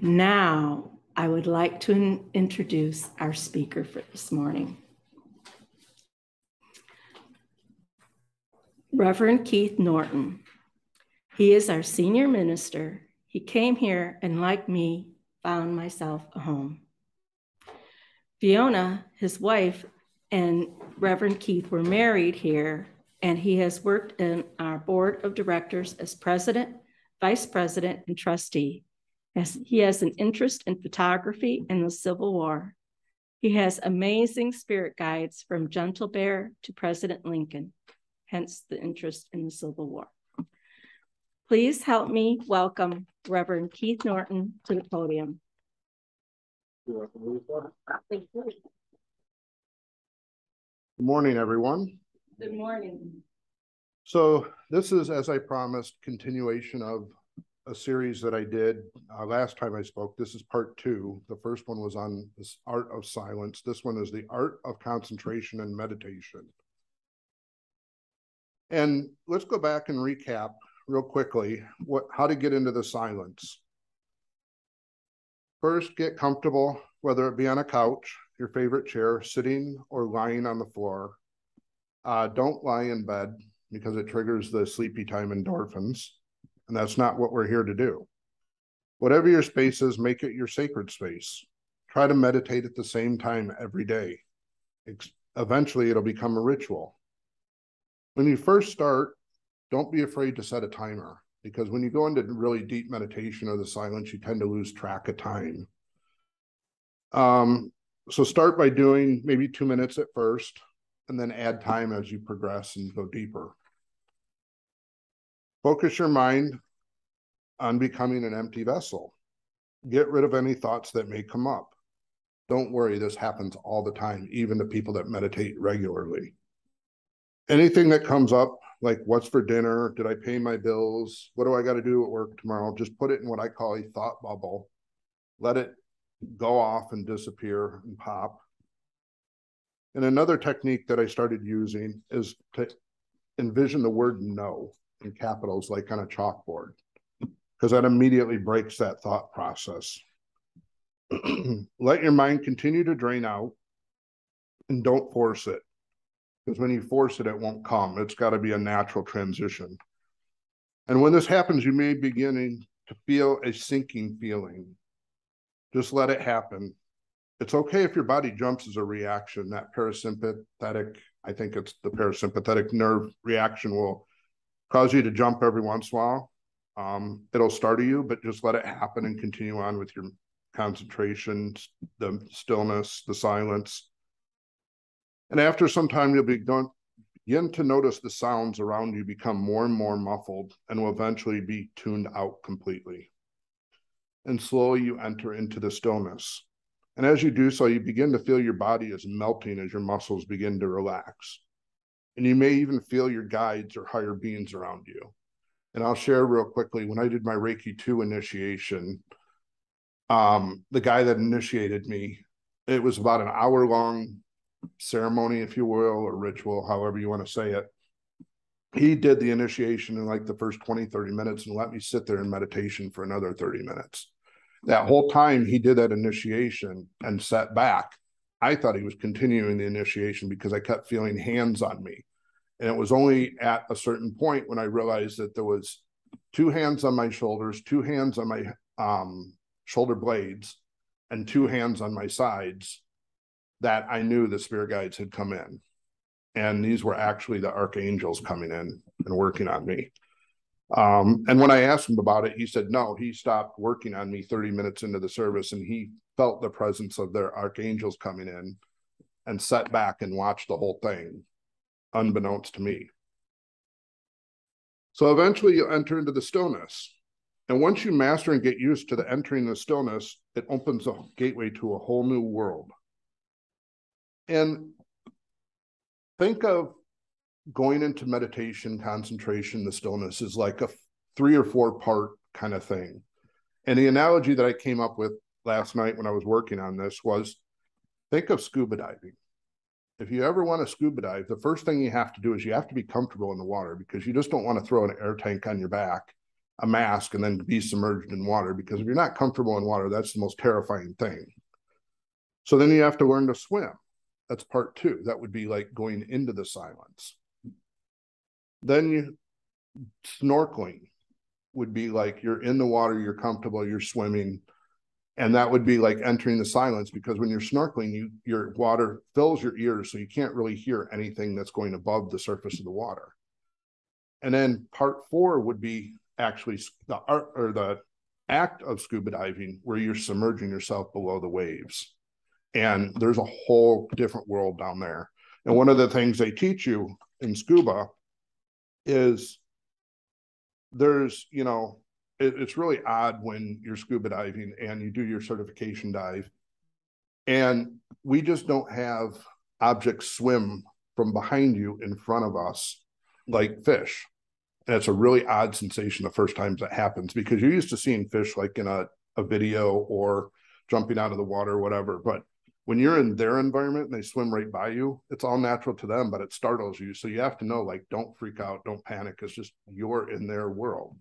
Now, I would like to introduce our speaker for this morning. Reverend Keith Norton. He is our senior minister. He came here and, like me, found myself a home. Fiona, his wife, and Reverend Keith were married here, and he has worked in our board of directors as president, vice president, and trustee. He has an interest in photography and the Civil War. He has amazing spirit guides from Gentle Bear to President Lincoln, hence the interest in the Civil War. Please help me welcome Reverend Keith Norton to the podium. Good morning, everyone. Good morning. So this is, as I promised, continuation of a series that I did last time I spoke. This is part 2. The first one was on this art of silence. This one is the art of concentration and meditation. And let's go back and recap real quickly how to get into the silence. First, get comfortable, whether it be on a couch, your favorite chair, sitting or lying on the floor. Don't lie in bed because it triggers the sleepy time endorphins, and that's not what we're here to do. Whatever your space is, make it your sacred space. Try to meditate at the same time every day. Eventually, it'll become a ritual. When you first start, don't be afraid to set a timer, because when you go into really deep meditation or the silence, you tend to lose track of time. So start by doing maybe 2 minutes at first, and then add time as you progress and go deeper. Focus your mind on becoming an empty vessel. Get rid of any thoughts that may come up. Don't worry, this happens all the time, even to people that meditate regularly. Anything that comes up, like what's for dinner, did I pay my bills, what do I got to do at work tomorrow, just put it in what I call a thought bubble. Let it go off and disappear and pop. And another technique that I started using is to envision the word no in capitals, like on a chalkboard, because that immediately breaks that thought process. Let your mind continue to drain out and don't force it, because when you force it, it won't come. It's got to be a natural transition. And when this happens, you may be beginning to feel a sinking feeling. Just let it happen. It's okay if your body jumps as a reaction. That parasympathetic, I think it's the parasympathetic nerve reaction, will cause you to jump every once in a while. It'll startle you, but just let it happen and continue on with your concentration, the stillness, the silence. And after some time, you'll begin to notice the sounds around you become more and more muffled and will eventually be tuned out completely. And slowly you enter into the stillness. And as you do so, you begin to feel your body is melting as your muscles begin to relax. And you may even feel your guides or higher beings around you. And I'll share real quickly, when I did my Reiki 2 initiation, the guy that initiated me, it was about an hour-long ceremony, if you will, or ritual, however you want to say it. He did the initiation in like the first 20, 30 minutes and let me sit there in meditation for another 30 minutes. That whole time he did that initiation and sat back, I thought he was continuing the initiation because I kept feeling hands on me. And it was only at a certain point when I realized that there was 2 hands on my shoulders, 2 hands on my shoulder blades, and 2 hands on my sides, that I knew the spirit guides had come in. And these were actually the archangels coming in and working on me. And when I asked him about it, he said, no, he stopped working on me 30 minutes into the service and he felt the presence of their archangels coming in and sat back and watched the whole thing, unbeknownst to me. So eventually you enter into the stillness. And once you master and get used to the entering the stillness, it opens a gateway to a whole new world. And think of going into meditation, concentration, the stillness is like a 3 or 4 part kind of thing. And the analogy that I came up with last night when I was working on this was, think of scuba diving. If you ever want to scuba dive, the first thing you have to do is you have to be comfortable in the water, because you just don't want to throw an air tank on your back a mask and then be submerged in water, because if you're not comfortable in water, that's the most terrifying thing. So then you have to learn to swim. That's part two. That would be like going into the silence. Then snorkeling would be like you're in the water, you're comfortable, you're swimming. And that would be like entering the silence, because when you're snorkeling, your water fills your ears, so you can't really hear anything that's going above the surface of the water. And then part four would be actually the art or the act of scuba diving, where you're submerging yourself below the waves. And there's a whole different world down there. And one of the things they teach you in scuba is there's, it's really odd when you're scuba diving and you do your certification dive, and we just don't have objects swim from behind you in front of us like fish. And it's a really odd sensation the first times that happens, because you're used to seeing fish like in a video or jumping out of the water or whatever. But when you're in their environment and they swim right by you, it's all natural to them, but it startles you. So you have to know, like, don't freak out, don't panic. It's just you're in their world.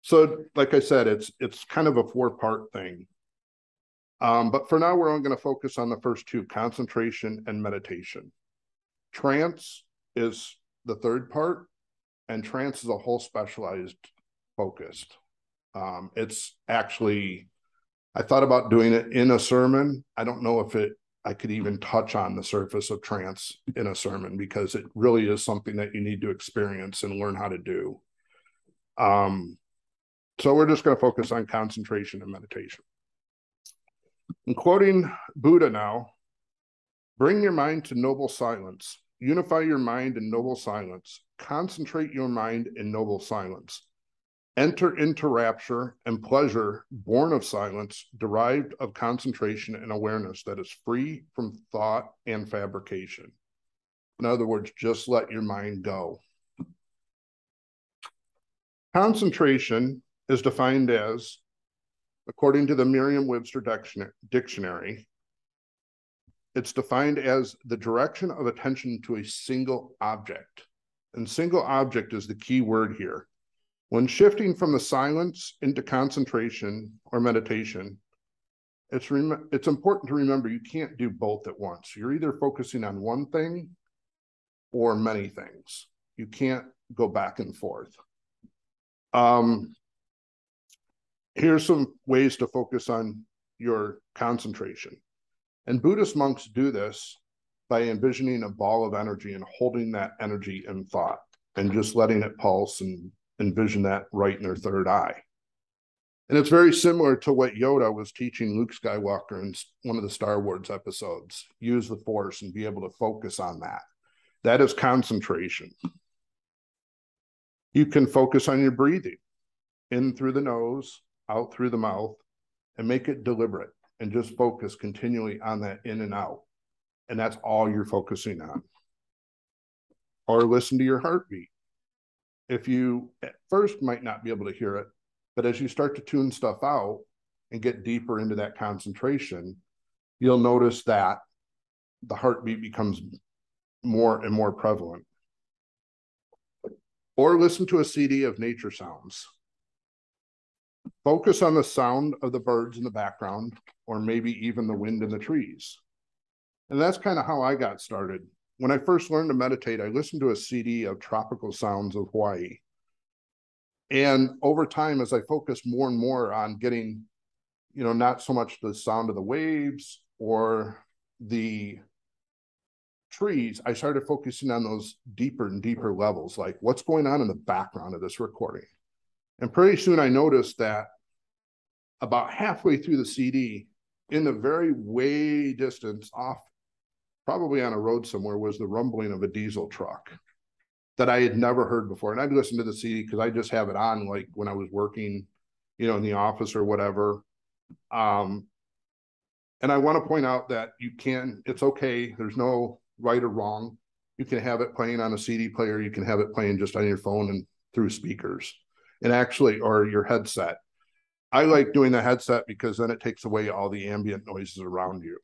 So like I said, it's kind of a 4-part thing. But for now, we're only going to focus on the first two, concentration and meditation. Trance is the third part, and trance is a whole specialized focused. It's actually, I thought about doing it in a sermon. I don't know if I could even touch on the surface of trance in a sermon, because it really is something that you need to experience and learn how to do. So we're just going to focus on concentration and meditation. I'm quoting Buddha now. Bring your mind to noble silence. Unify your mind in noble silence. Concentrate your mind in noble silence. Enter into rapture and pleasure born of silence, derived of concentration and awareness that is free from thought and fabrication. In other words, just let your mind go. Concentration is defined as, according to the Merriam-Webster dictionary, it's defined as the direction of attention to a single object. And single object is the key word here. When shifting from the silence into concentration or meditation, it's important to remember you can't do both at once. You're either focusing on one thing or many things. You can't go back and forth. Here's some ways to focus on your concentration. And Buddhist monks do this by envisioning a ball of energy and holding that energy in thought and just letting it pulse and envision that right in their third eye. And it's very similar to what Yoda was teaching Luke Skywalker in one of the Star Wars episodes. Use the Force and be able to focus on that. That is concentration. You can focus on your breathing, in through the nose, out through the mouth, and make it deliberate, and just focus continually on that in and out. And that's all you're focusing on. Or listen to your heartbeat. If you at first might not be able to hear it, but as you start to tune stuff out and get deeper into that concentration, you'll notice that the heartbeat becomes more and more prevalent. Or listen to a CD of nature sounds. Focus on the sound of the birds in the background, or maybe even the wind in the trees. And that's kind of how I got started. When I first learned to meditate, I listened to a CD of tropical sounds of Hawaii. And over time, as I focused more and more on getting, not so much the sound of the waves or the trees, I started focusing on those deeper and deeper levels, like what's going on in the background of this recording. And pretty soon I noticed that about halfway through the CD, in the very way distance off, probably on a road somewhere, was the rumbling of a diesel truck that I had never heard before. And I'd listen to the CD because I just have it on, like when I was working, in the office or whatever. And I want to point out that it's okay. There's no right or wrong. You can have it playing on a CD player. You can have it playing just on your phone and through speakers, and actually, or your headset. I like doing the headset because then it takes away all the ambient noises around you.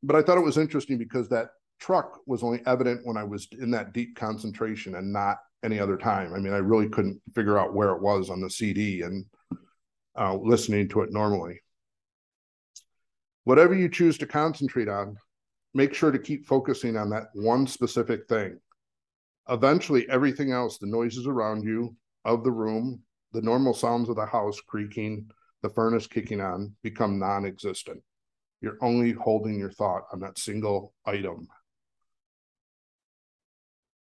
But I thought it was interesting because that truck was only evident when I was in that deep concentration and not any other time. I mean, I really couldn't figure out where it was on the CD and listening to it normally. Whatever you choose to concentrate on, make sure to keep focusing on that one specific thing. Eventually, everything else, the noises around you, of the room, the normal sounds of the house creaking, the furnace kicking on, become non-existent. You're only holding your thought on that single item.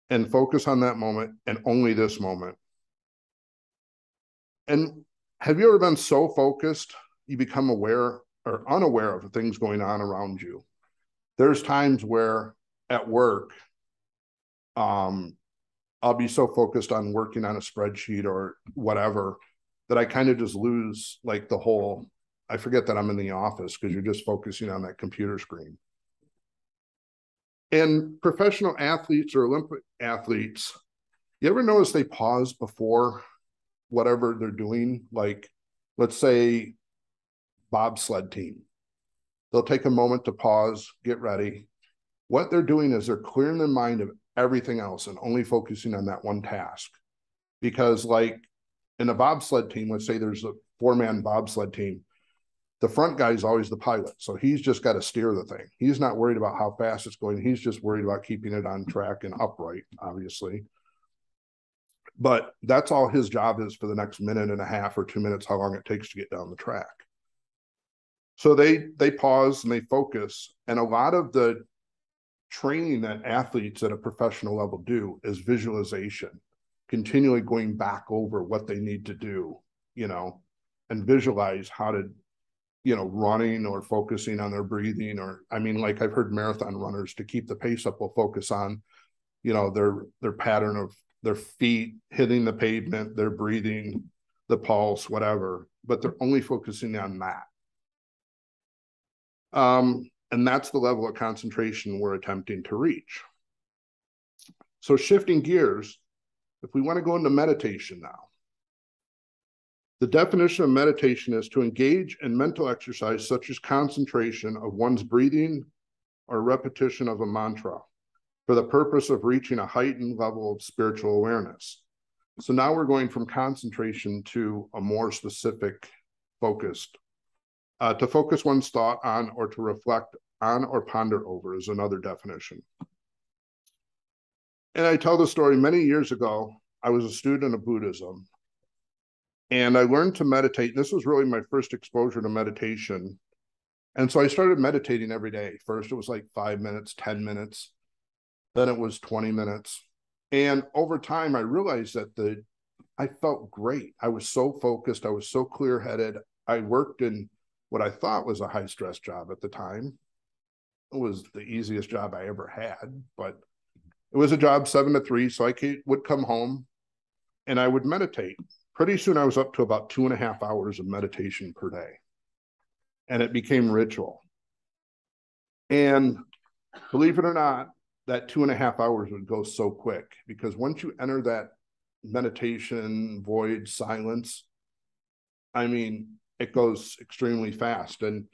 And focus on that moment and only this moment. And have you ever been so focused you become aware or unaware of things going on around you? There's times where at work, I'll be so focused on working on a spreadsheet or whatever that I kind of just lose like the whole, I forget that I'm in the office because you're just focusing on that computer screen. And professional athletes or Olympic athletes, you ever notice they pause before whatever they're doing? Like, let's say bobsled team. They'll take a moment to pause, get ready. What they're doing is they're clearing their mind of everything else and only focusing on that one task. Because like in a bobsled team, let's say there's a 4-man bobsled team, the front guy is always the pilot. So he's just got to steer the thing. He's not worried about how fast it's going. He's just worried about keeping it on track and upright, obviously. But that's all his job is for the next minute and a half or 2 minutes, how long it takes to get down the track. So they pause and they focus. And a lot of the training that athletes at a professional level do is visualization, continually going back over what they need to do, you know, and visualize how to, you know, running or focusing on their breathing. Or, I mean, like I've heard marathon runners, to keep the pace up, will focus on, you know, their pattern of their feet hitting the pavement, their breathing, the pulse, whatever, but they're only focusing on that. And that's the level of concentration we're attempting to reach. So shifting gears, if we want to go into meditation now, the definition of meditation is to engage in mental exercise such as concentration of one's breathing or repetition of a mantra for the purpose of reaching a heightened level of spiritual awareness. So now we're going from concentration to a more specific focused. To focus one's thought on or to reflect on or ponder over is another definition. And I tell the story, many years ago, I was a student of Buddhism, and I learned to meditate. And this was really my first exposure to meditation. And so I started meditating every day. First, it was like 5 minutes, 10 minutes. Then it was 20 minutes. And over time, I realized that I felt great. I was so focused. I was so clear-headed. I worked in what I thought was a high-stress job at the time. It was the easiest job I ever had, but it was a job 7 to 3. So I would come home and I would meditate. Pretty soon I was up to about 2.5 hours of meditation per day. And it became ritual. And believe it or not, that 2.5 hours would go so quick, because once you enter that meditation, void, silence, I mean, it goes extremely fast. And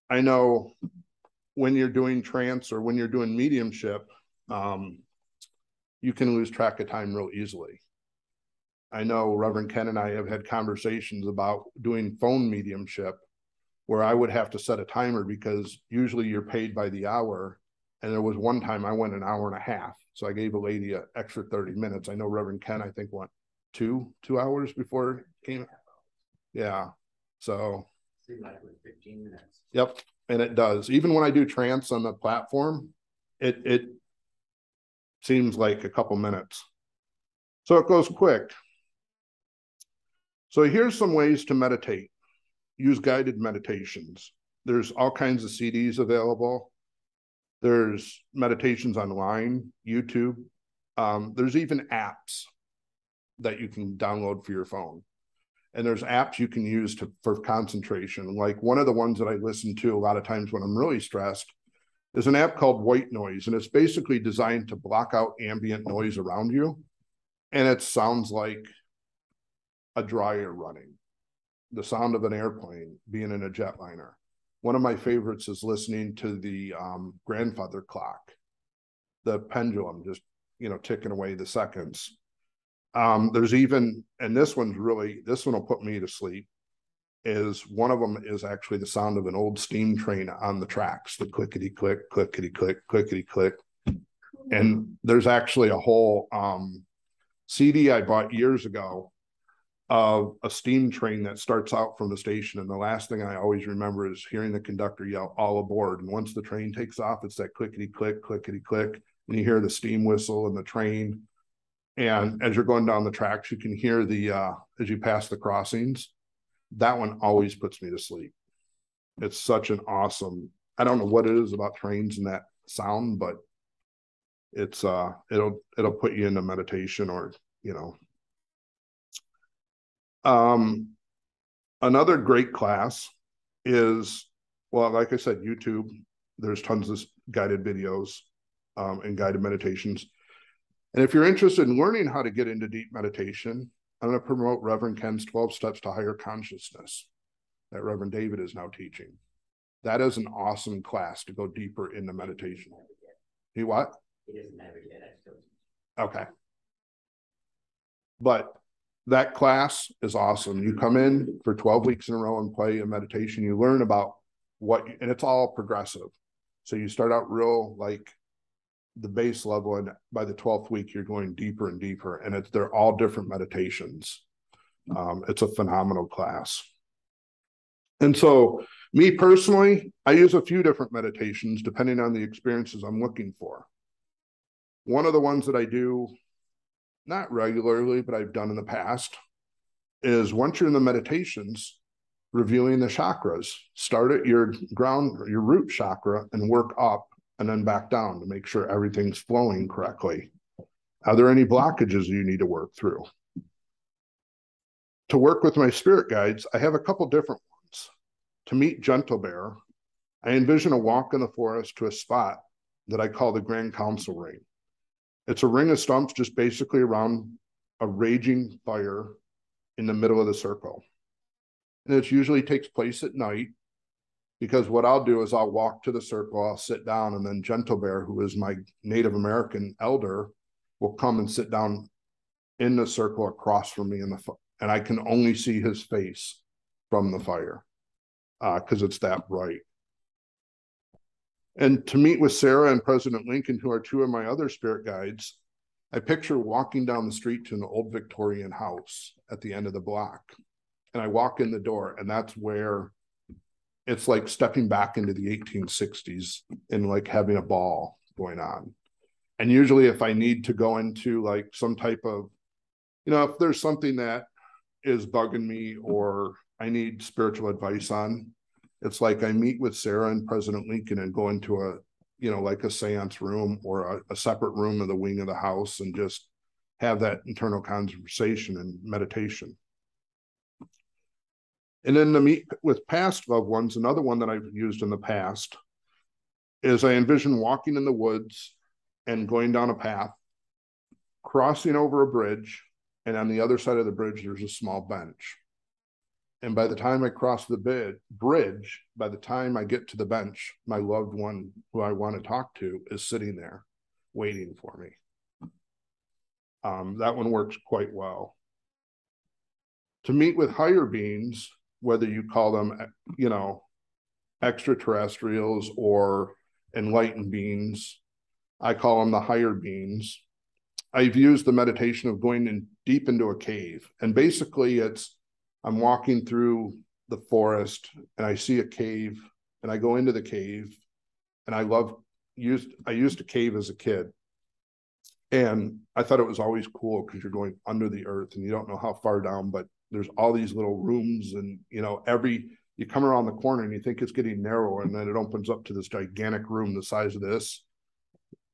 I know when you're doing trance or when you're doing mediumship, you can lose track of time real easily. I know Reverend Ken and I have had conversations about doing phone mediumship, where I would have to set a timer because usually you're paid by the hour. And there was one time I went an hour and a half. So I gave a lady an extra 30 minutes. I know Reverend Ken, I think, went two hours before it came. Yeah. So. Seemed like it was 15 minutes. Yep. And it does. Even when I do trance on the platform, it seems like a couple minutes. So it goes quick. So here's some ways to meditate. Use guided meditations. There's all kinds of CDs available. There's meditations online, YouTube. There's even apps that you can download for your phone. And there's apps you can use for concentration. Like one of the ones that I listen to a lot of times when I'm really stressed is an app called White Noise. And it's basically designed to block out ambient noise around you. And it sounds like a dryer running, the sound of an airplane being in a jetliner. One of my favorites is listening to the grandfather clock. the pendulum just, ticking away the seconds. There's even, and this one will put me to sleep, is one of them is actually the sound of an old steam train on the tracks, the clickety click, clickety click, clickety click. And there's actually a whole CD I bought years ago of a steam train that starts out from the station. And the last thing I always remember is hearing the conductor yell, "All aboard." And once the train takes off, it's that clickety click, clickety click. And you hear the steam whistle and the train. And as you're going down the tracks, you can hear as you pass the crossings. That one always puts me to sleep. It's such an awesome, I don't know what it is about trains and that sound, but it's it'll put you into meditation, or another great class is, well, like I said, YouTube. There's tons of guided videos and guided meditations. And if you're interested in learning how to get into deep meditation, I'm going to promote Reverend Ken's 12 Steps to Higher Consciousness that Reverend David is now teaching. That is an awesome class to go deeper into meditation. He what? He doesn't have it yet. Okay. But that class is awesome. You come in for 12 weeks in a row and play a meditation. You learn about and it's all progressive. So you start out real like the base level, and by the 12th week, you're going deeper and deeper. And they're all different meditations. It's a phenomenal class. And so me personally, I use a few different meditations depending on the experiences I'm looking for. One of the ones that I do, not regularly, but I've done in the past, is once you're in the meditations, reviewing the chakras. Start at your root chakra and work up and then back down to make sure everything's flowing correctly. Are there any blockages you need to work through? To work with my spirit guides, I have a couple different ones. To meet Gentle Bear, I envision a walk in the forest to a spot that I call the Grand Council Ring. It's a ring of stumps just basically around a raging fire in the middle of the circle. And it usually takes place at night, because what I'll do is I'll walk to the circle, I'll sit down, and then Gentle Bear, who is my Native American elder, will come and sit down in the circle across from me, and I can only see his face from the fire because it's that bright. And to meet with Sarah and President Lincoln, who are two of my other spirit guides, I picture walking down the street to an old Victorian house at the end of the block. And I walk in the door, and that's where it's like stepping back into the 1860s and like having a ball going on. And usually if I need to go into like some type of, if there's something that is bugging me or I need spiritual advice on, it's like I meet with Sarah and President Lincoln and go into a, like a seance room or a separate room of the wing of the house and just have that internal conversation and meditation. And then to meet with past loved ones, another one that I've used in the past is I envision walking in the woods and going down a path, crossing over a bridge, and on the other side of the bridge, there's a small bench. And by the time I cross the bridge, by the time I get to the bench, my loved one who I want to talk to is sitting there waiting for me. That one works quite well. To meet with higher beings, whether you call them, extraterrestrials or enlightened beings, I call them the higher beings. I've used the meditation of going in deep into a cave. And basically I'm walking through the forest and I see a cave and I go into the cave, and I used a cave as a kid. And I thought it was always cool because you're going under the earth and you don't know how far down, but there's all these little rooms, and you come around the corner and you think it's getting narrower, and then it opens up to this gigantic room the size of this,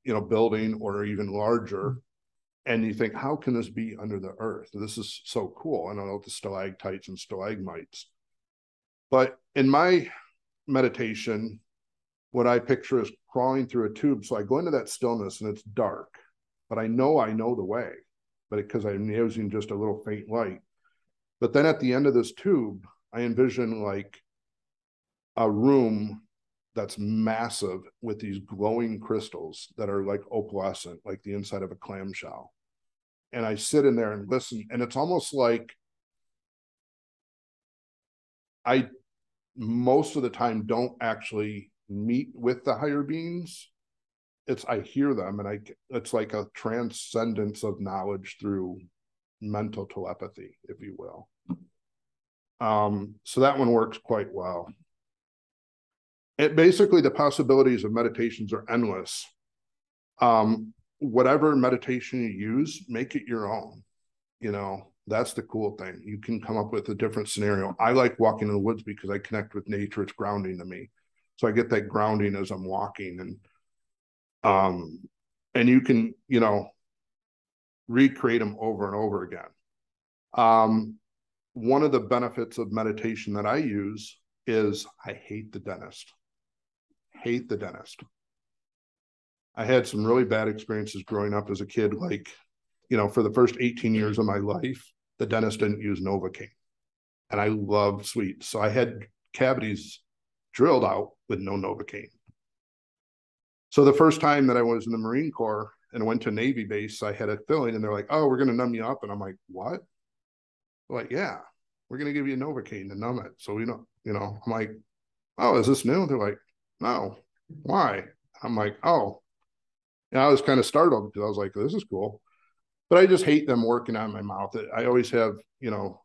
building or even larger. And you think, how can this be under the earth? This is so cool. I don't know the stalactites and stalagmites. But in my meditation, what I picture is crawling through a tube. So I go into that stillness and it's dark, but I know the way, but because I'm using just a little faint light. But then at the end of this tube, I envision like a room that's massive with these glowing crystals that are like opalescent, like the inside of a clamshell. And I sit in there and listen, and it's almost like I most of the time don't actually meet with the higher beings. I hear them, and it's like a transcendence of knowledge through mental telepathy, if you will. So that one works quite well. Basically, the possibilities of meditations are endless. Whatever meditation you use, make it your own. That's the cool thing. You can come up with a different scenario. I like walking in the woods because I connect with nature. It's grounding to me. So I get that grounding as I'm walking. And you can, recreate them over and over again. One of the benefits of meditation that I use is I hate the dentist. Hate the dentist. I had some really bad experiences growing up as a kid. Like, for the first 18 years of my life, the dentist didn't use Novocaine. And I love sweets. So I had cavities drilled out with no Novocaine. So the first time that I was in the Marine Corps and went to Navy base, I had a filling and they're like, oh, we're going to numb you up. And I'm like, what? They're like, yeah, we're going to give you Novocaine to numb it. So we don't, I'm like, oh, is this new? They're like, no, why? I'm like, oh. And I was kind of startled because I was like, this is cool. But I just hate them working on my mouth. I always have,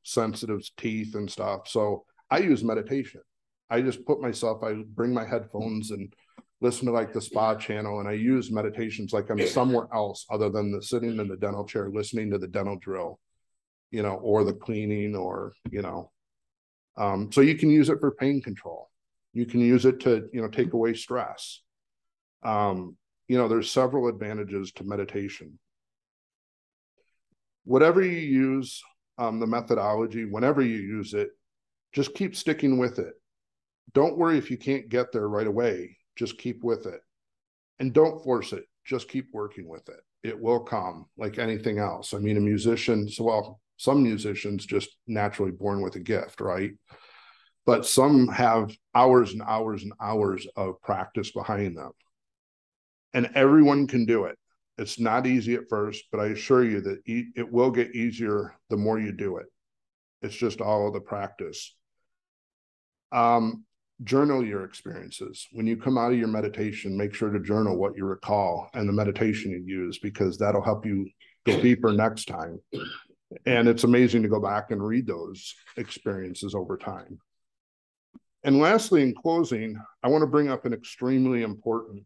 sensitive teeth and stuff. So I use meditation. I just I bring my headphones and listen to like the spa channel. And I use meditations like I'm somewhere else other than sitting in the dental chair, listening to the dental drill, or the cleaning or, so you can use it for pain control. You can use it to, take away stress. There's several advantages to meditation. Whatever you use, the methodology, whenever you use it, just keep sticking with it. Don't worry if you can't get there right away. Just keep with it. And don't force it. Just keep working with it. It will come like anything else. I mean, some musicians just naturally born with a gift, right? But some have hours and hours and hours of practice behind them. And everyone can do it. It's not easy at first, but I assure you that it will get easier the more you do it. It's just all of the practice. Journal your experiences. When you come out of your meditation, make sure to journal what you recall and the meditation you use, because that'll help you go deeper next time. And it's amazing to go back and read those experiences over time. And lastly, in closing, I want to bring up an extremely important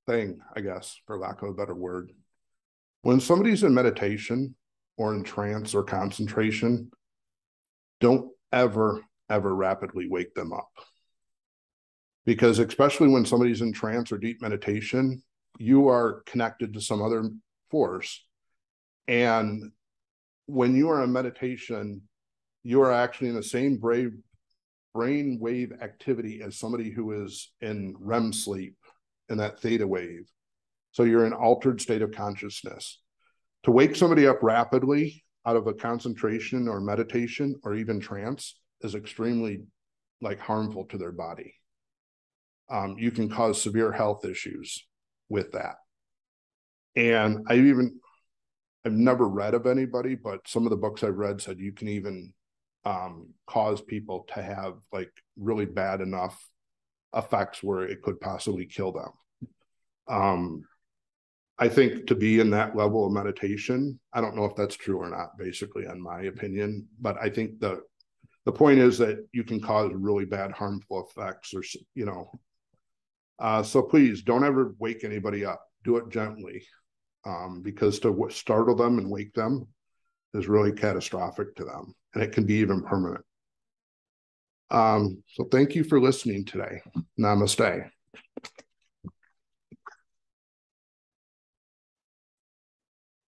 thing, I guess, for lack of a better word. When somebody's in meditation or in trance or concentration, don't ever rapidly wake them up. Because especially when somebody's in trance or deep meditation, you are connected to some other force. And when you are in meditation, you are actually in the same brain wave activity as somebody who is in REM sleep, in that theta wave. So you're in an altered state of consciousness. To wake somebody up rapidly out of a concentration or meditation or even trance is extremely harmful to their body. You can cause severe health issues with that. And I've never read of anybody, but some of the books I've read said you can even cause people to have really bad enough effects where it could possibly kill them. I think to be in that level of meditation, I don't know if that's true or not, basically, in my opinion, but I think the point is that you can cause really bad, harmful effects, or, so please don't ever wake anybody up. Do it gently, because to startle them and wake them is really catastrophic to them, and it can be even permanent. So thank you for listening today. Namaste.